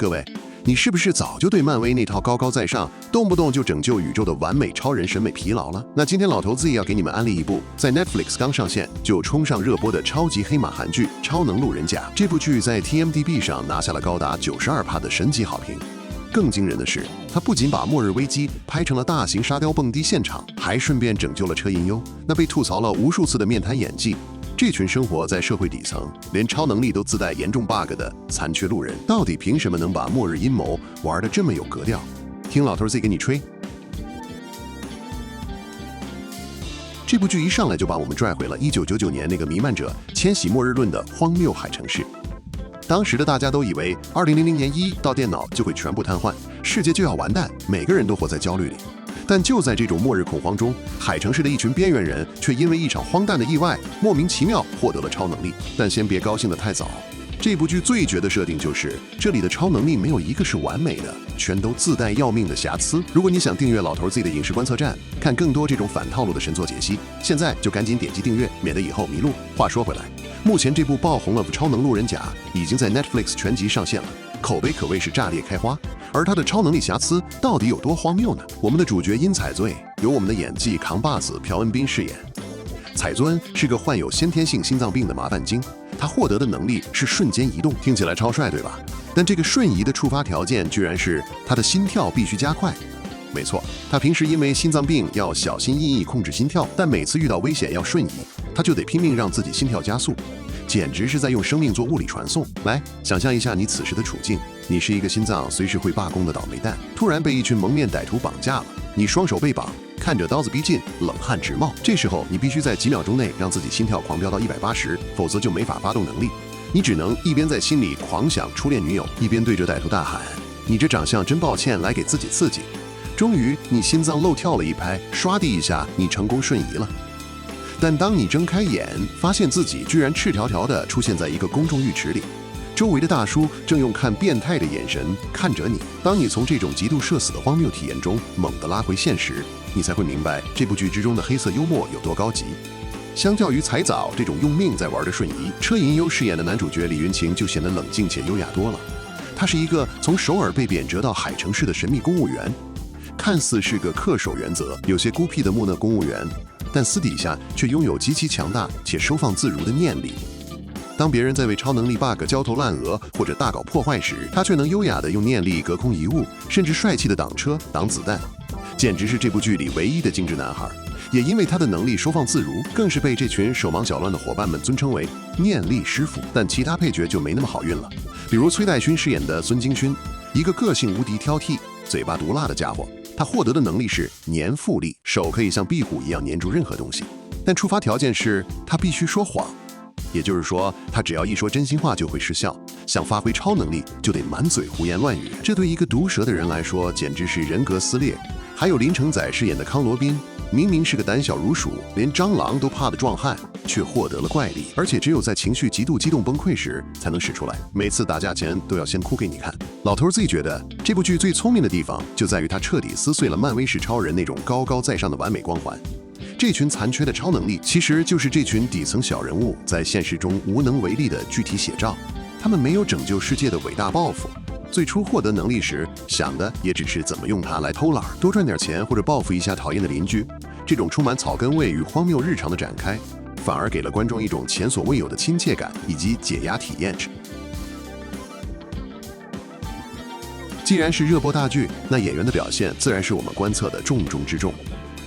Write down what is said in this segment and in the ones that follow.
各位，你是不是早就对漫威那套高高在上、动不动就拯救宇宙的完美超人审美疲劳了？那今天老头子也要給你們安利一部在 Netflix 剛上線就衝上熱播的超級黑馬韓劇《超能路人甲》。這部劇在 TMDB 上拿下了高達92%的神級好評。更驚人的是，他不僅把末日危機拍成了大型沙雕蹦迪現場，還順便拯救了車银優，那被吐槽了無數次的面癱演技。這群生活在社會底層，連超能力都自帶嚴重 bug 的殘缺路人，到底憑什麼能把末日陰謀玩得這麼有格調？聽老頭 Z 給你吹。這部劇一上來就把我們拽回了1999年那個彌漫着千禧末日論的荒謬海城市。當時的大家都以為2000年一到電腦就會全部癱瘓，世界就要完蛋，每個人都活在焦慮裡。但就在這種末日恐慌中，海城市的一群邊緣人卻因為一場荒誕的意外，莫名其妙獲得了超能力。但先別高興得太早，這部劇最絕的設定就是這裡的超能力沒有一個是完美的，全都自帶要命的瑕疵。如果你想訂閱老頭 Z 的影視觀測站，看更多這種反套路的神作解析，現在就趕緊點擊訂閱，免得以後迷路。話說回来，目前這部爆紅了的《超能路人甲》已經在 Netflix 全集上線了，口碑可謂是炸裂開花。而他的超能力瑕疵到底有多荒謬呢？我們的主角殷彩醉由我們的演技扛把子朴恩斌飾演。彩尊是個患有先天性心臟病的麻烦精，他獲得的能力是瞬間移动，听起來超帥，對吧？但這個瞬移的觸發條件居然是他的心跳必須加快。沒錯，他平時因為心臟病要小心翼翼控制心跳，但每次遇到危險要瞬移，他就得拼命讓自己心跳加速。簡直是在用生命做物理傳送。來，想象一下你此時的處境，你是一個心臟隨時會罷工的倒霉蛋，突然被一群蒙面歹徒綁架了，你雙手被綁，看着刀子逼近，冷汗直冒。這時候你必須在幾秒鐘內讓自己心跳狂飆到180，否則就沒法發動能力。你只能一邊在心裡狂想初戀女友，一邊對着歹徒大喊：“你這長相真抱歉！”來給自己刺激。終於，你心臟漏跳了一拍，唰的一下，你成功瞬移了。但當你睜開眼，發現自己居然赤條條地出現在一個公眾浴池裡，周圍的大叔正用看變態的眼神看着你。當你從這種極度社死的荒謬體驗中猛地拉回現實，你才會明白這部劇之中的黑色幽默有多高級。相較於彩藻這種用命在玩的瞬移，車銀優飾演的男主角李雲晴就顯得冷靜且優雅多了。他是一個從首爾被貶謫到海城市的神秘公務員，看似是個恪守原則、有些孤僻的木讷公務員，但私底下卻擁有極其強大且收放自如的念力。當別人在為超能力 bug 焦頭爛額或者大搞破壞時，他卻能優雅地用念力隔空移物，甚至帥氣地擋車擋子彈，簡直是這部劇裡唯一的精緻男孩。也因為他的能力收放自如，更是被這群手忙腳亂的夥伴們尊稱為念力師傅。但其他配角就沒那麼好運了，比如崔代勳飾演的孫京勳，一個個性無敵挑剔、嘴巴毒辣的家伙。他獲得的能力是粘附力，手可以像壁虎一樣粘住任何東西，但觸發條件是他必須說謊，也就是說，他只要一說真心話就會失效。想發揮超能力，就得滿嘴胡言亂語。這對一個毒舌的人來說，簡直是人格撕裂。還有林承宰飾演的康羅賓，明明是個膽小如鼠、連蟑螂都怕的壯漢，卻獲得了怪力，而且只有在情緒極度激動崩潰時才能使出來。每次打架前都要先哭給你看。老頭自己覺得這部劇最聰明的地方就在於他徹底撕碎了漫威式超人那種高高在上的完美光環。這群殘缺的超能力其實就是這群底層小人物在現實中無能為力的具體寫照。他們沒有拯救世界的偉大抱負，最初獲得能力時想的也只是怎麼用它來偷懶，多賺點錢或者報復一下討厭的鄰居。這種充滿草根味與荒謬日常的展開，反而給了觀眾一種前所未有的親切感以及解壓體驗。既然是熱播大劇，那演員的表現自然是我們觀測的重中之重。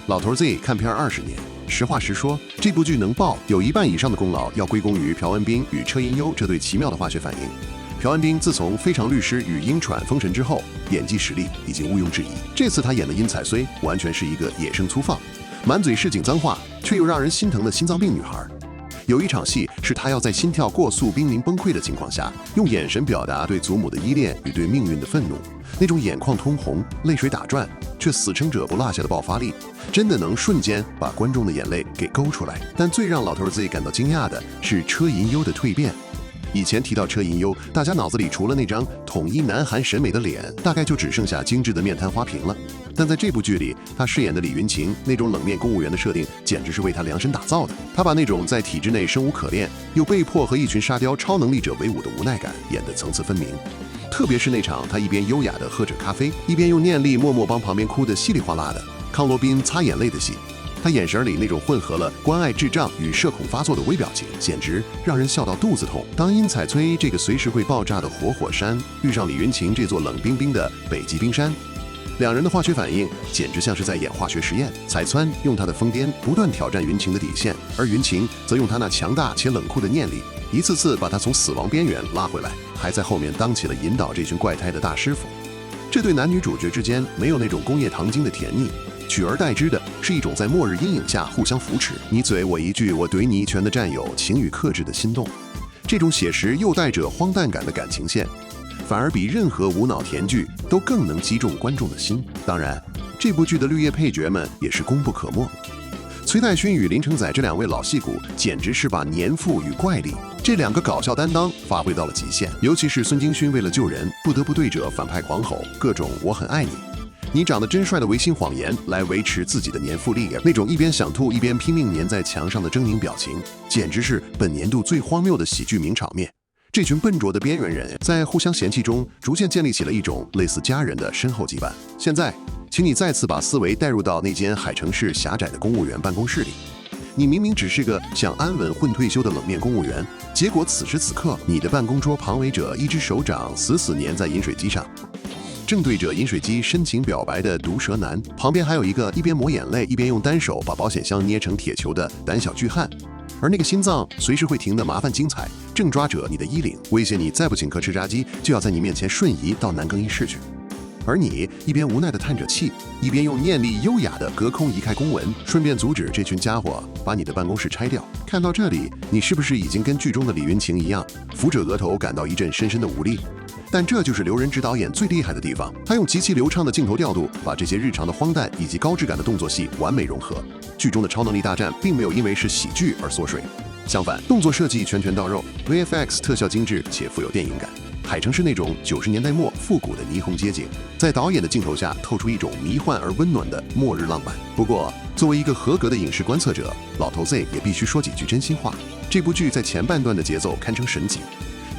老頭 Z 看片20年，實話實說，這部劇能爆，有一半以上的功勞要歸功於朴恩斌與車銀優這對奇妙的化學反應。朴恩斌自從《非常律師與鷹喘》封神之後，演技實力已經毋庸置疑。這次他演的殷彩雖完全是一個野生粗放、滿嘴市井髒話，卻又讓人心疼的心臟病女孩。有一場戲是他要在心跳過速、瀕臨崩潰的情況下，用眼神表達對祖母的依戀與對命運的憤怒。那種眼眶通紅、淚水打轉，卻死撐者不落下的爆發力，真的能瞬間把觀眾的眼淚給勾出來。但最讓老頭子感到驚訝的是車銀優的蛻變。以前提到車銀優，大家腦子裡除了那張統一南韓審美的臉，大概就只剩下精緻的面癱花瓶了。但在這部劇裡，他飾演的李雲晴那種冷面公務員的設定，簡直是為他量身打造的。他把那種在體制內生無可戀，又被迫和一群沙雕超能力者為伍的無奈感演得層次分明。特別是那場他一邊優雅地喝着咖啡，一邊用念力默默幫旁邊哭得稀里嘩啦的康羅賓擦眼淚的戲。他眼神裡那種混合了關愛智障與社恐發作的微表情，簡直讓人笑到肚子痛。當因彩崔這個隨時會爆炸的活火山遇上李雲晴這座冷冰冰的北極冰山，兩人的化學反應簡直像是在演化學實驗。彩川用他的瘋癲不斷挑戰雲晴的底線，而雲晴則用他那強大且冷酷的念力，一次次把他從死亡邊緣拉回來，還在後面當起了引導这群怪胎的大師傅。這對男女主角之間沒有那種工業糖精的甜膩，取而代之的是一種在末日陰影下互相扶持，你嘴我一句，我怼你一拳的戰友情與克制的心動。這種寫實又帶着荒誕感的感情線，反而比任何無腦甜劇都更能擊中觀眾的心。當然，這部劇的綠葉配角們也是功不可沒。崔泰勳與林承宰這兩位老戲骨，簡直是把年富與怪力這兩個搞笑擔當發揮到了極限。尤其是孫京勳為了救人，不得不對着反派狂吼各種“我很愛你”。你長得真帥的違心謊言來維持自己的年富力，那種一邊想吐一邊拼命粘在牆上的猙獰表情，簡直是本年度最荒謬的喜劇名場面。這群笨拙的邊緣人在互相嫌棄中，逐漸建立起了一種類似家人的深厚羈絆。現在，請你再次把思維帶入到那間海城市狹窄的公務員辦公室裡。你明明只是個想安穩混退休的冷面公務員，結果此時此刻，你的辦公桌旁圍着一隻手掌死死粘在飲水機上，正對着飲水機深情表白的毒舌男，旁邊還有一個一邊抹眼淚一邊用單手把保險箱捏成鐵球的膽小巨漢，而那個心臟隨時會停的麻煩精彩正抓着你的衣領，威脅你再不請客吃炸雞就要在你面前瞬移到男更衣室去。而你一邊無奈地嘆着氣，一邊用念力優雅地隔空移開公文，順便阻止這群家伙把你的辦公室拆掉。看到這裡，你是不是已經跟劇中的李雲晴一樣，扶着額頭感到一陣深深的無力？但這就是劉仁志導演最厲害的地方，他用極其流暢的鏡頭調度，把這些日常的荒誕以及高質感的動作戲完美融合。劇中的超能力大戰並沒有因為是喜劇而縮水，相反，動作設計拳拳到肉 ，VFX 特效精緻且富有電影感。海城是那種90年代末復古的霓虹街景，在導演的鏡頭下透出一種迷幻而溫暖的末日浪漫。不過，作為一個合格的影視觀測者，老頭子也必須說幾句真心話。這部劇在前半段的節奏堪稱神級，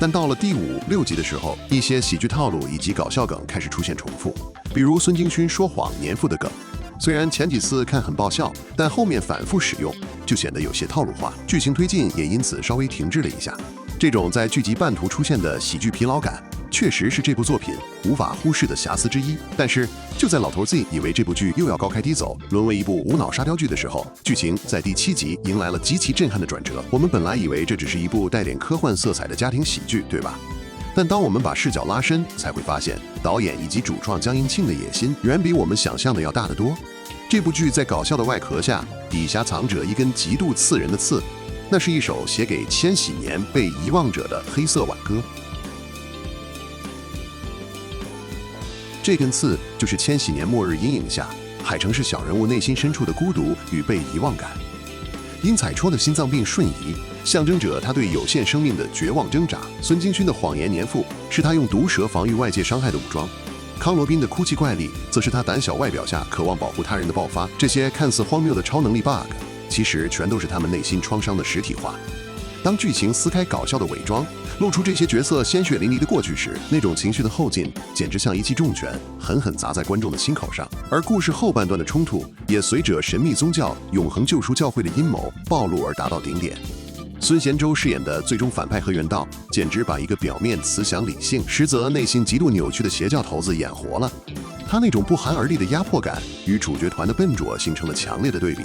但到了第5、6集的時候，一些喜劇套路以及搞笑梗開始出現重複，比如孫京勳說謊年富的梗，雖然前幾次看很爆笑，但後面反覆使用就顯得有些套路化，劇情推進也因此稍微停滯了一下。這種在劇集半途出現的喜劇疲勞感，確實是這部作品無法忽視的瑕疵之一。但是，就在老頭子以為這部劇又要高開低走，淪為一部無腦沙雕劇的時候，劇情在第7集迎來了極其震撼的轉折。我們本來以為這只是一部帶點科幻色彩的家庭喜劇，對吧？但當我們把視角拉深，才會發現導演以及主創江英慶的野心遠比我們想象的要大得多。這部劇在搞笑的外殼下，底下藏着一根極度刺人的刺。那是一首寫給千禧年被遺忘者的黑色挽歌。這根刺就是千禧年末日陰影下海城市小人物內心深處的孤獨與被遺忘感。因彩戳的心臟病瞬移，象徵着他對有限生命的絕望掙扎。孫京勳的謊言年富是他用毒舌防禦外界傷害的武裝。康羅賓的哭泣怪力則是他膽小外表下渴望保護他人的爆發。這些看似荒謬的超能力 bug，其實全都是他們內心創傷的實體化。當劇情撕開搞笑的偽裝，露出這些角色鮮血淋漓的過去時，那種情緒的後勁簡直像一記重拳，狠狠砸在觀眾的心口上。而故事後半段的衝突也隨着神秘宗教永恆救贖教會的陰謀暴露而達到頂點。孫賢洲飾演的最終反派河原道，簡直把一個表面慈祥理性，實則內心極度扭曲的邪教頭子演活了。他那種不寒而栗的壓迫感與主角團的笨拙形成了強烈的對比。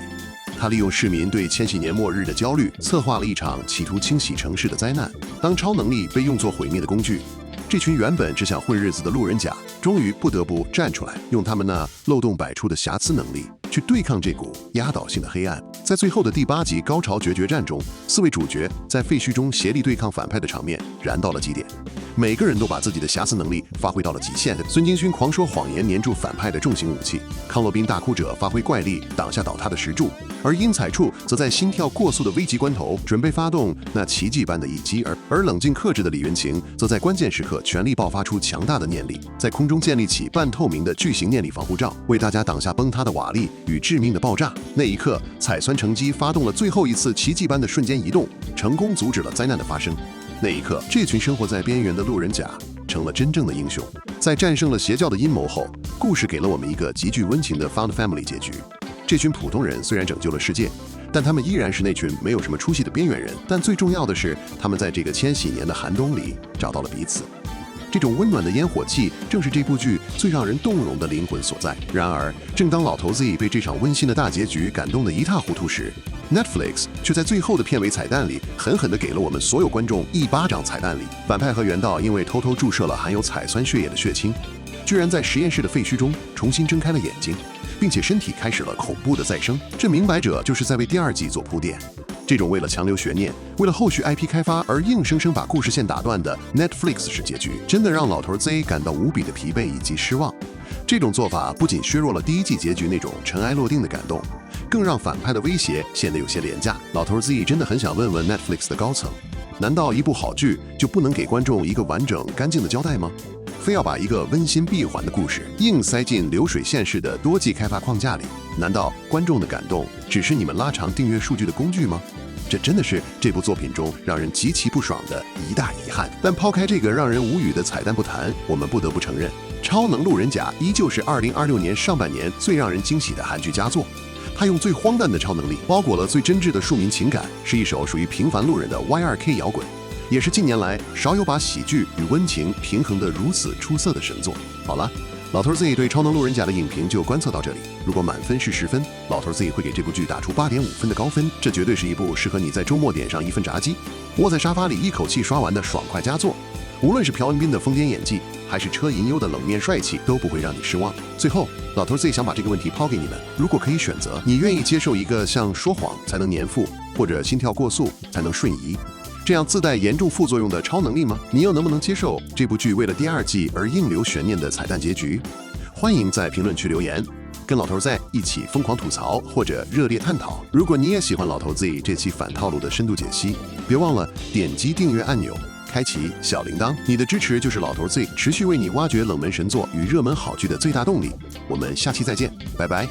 他利用市民對千禧年末日的焦慮，策劃了一場企圖清洗城市的災難。當超能力被用作毀滅的工具，這群原本只想混日子的路人甲，終於不得不站出來，用他們那漏洞百出的瑕疵能力去對抗這股壓倒性的黑暗。在最後的第8集高潮決戰中，4位主角在廢墟中協力對抗反派的場面燃到了極點，每個人都把自己的瑕疵能力發揮到了極限。孫京勳狂說謊言黏住反派的重型武器，康羅賓大哭者發揮怪力擋下倒塌的石柱，而殷彩處則在心跳過速的危急關頭準備發動那奇蹟般的一擊，而冷靜克制的李雲晴則在關鍵時刻全力爆發出強大的念力，在空中建立起半透明的巨型念力防護罩，為大家擋下崩塌的瓦礫與致命的爆炸。那一刻，彩酸乘機發動了最後一次奇蹟般的瞬間移動，成功阻止了災難的發生。那一刻，這群生活在邊緣的路人甲成了真正的英雄。在戰勝了邪教的陰謀後，故事給了我們一個極具溫情的 Found Family 結局。這群普通人雖然拯救了世界，但他們依然是那群沒有什麼出息的邊緣人。但最重要的是，他們在這個千禧年的寒冬裡找到了彼此。這種溫暖的煙火氣，正是這部劇最讓人動容的靈魂所在。然而，正當老頭 Z 被這場溫馨的大結局感動得一塌糊塗時， Netflix 卻在最後的片尾彩蛋裡狠狠地給了我們所有觀眾一巴掌。彩蛋裡，反派和原道因為偷偷注射了含有彩酸血液的血清，居然在實驗室的廢墟中重新睜開了眼睛，並且身體開始了恐怖的再生。這明擺着就是在為第二季做鋪墊。這種為了強留懸念，為了後續 IP 開發而硬生生把故事線打斷的 Netflix 式結局，真的讓老頭 Z 感到無比的疲憊以及失望。這種做法不僅削弱了第一季結局那種塵埃落定的感動，更讓反派的威脅顯得有些廉價。老頭 Z 真的很想問問 Netflix 的高層，難道一部好劇就不能給觀眾一個完整乾淨的交代嗎？非要把一個溫馨閉環的故事硬塞進流水線式的多季開發框架裡？難道觀眾的感動只是你們拉長訂閱數據的工具嗎？這真的是這部作品中讓人極其不爽的一大遺憾。但拋開這個讓人無語的彩蛋不談，我們不得不承認，《超能路人甲》依舊是2026年上半年最讓人驚喜的韓劇佳作。它用最荒誕的超能力包裹了最真摯的庶民情感，是一首屬於平凡路人的 Y2K 搖滾，也是近年來少有把喜劇與溫情平衡得如此出色的神作。好了，老頭 Z 對《超能路人甲》的影評就觀測到這裡。如果滿分是10分，老頭 Z 會給這部劇打出8.5分的高分。這絕對是一部適合你在周末點上一份炸雞，窩在沙發裡一口氣刷完的爽快佳作。無論是朴恩斌的瘋癲演技，還是車銀優的冷面帥氣，都不會讓你失望。最後，老頭 Z 想把這個問題拋給你們：如果可以選擇，你願意接受一個像說謊才能年富，或者心跳過速才能瞬移，這樣自帶嚴重副作用的超能力嗎？你又能不能接受這部劇為了第二季而硬留懸念的彩蛋結局？歡迎在評論區留言，跟老頭 Z 一起瘋狂吐槽或者熱烈探討。如果你也喜歡老頭 Z 這期反套路的深度解析，別忘了點擊訂閱按鈕，開啟小鈴鐺。你的支持就是老頭 Z 持續為你挖掘冷門神作與熱門好劇的最大動力。我們下期再見，拜拜。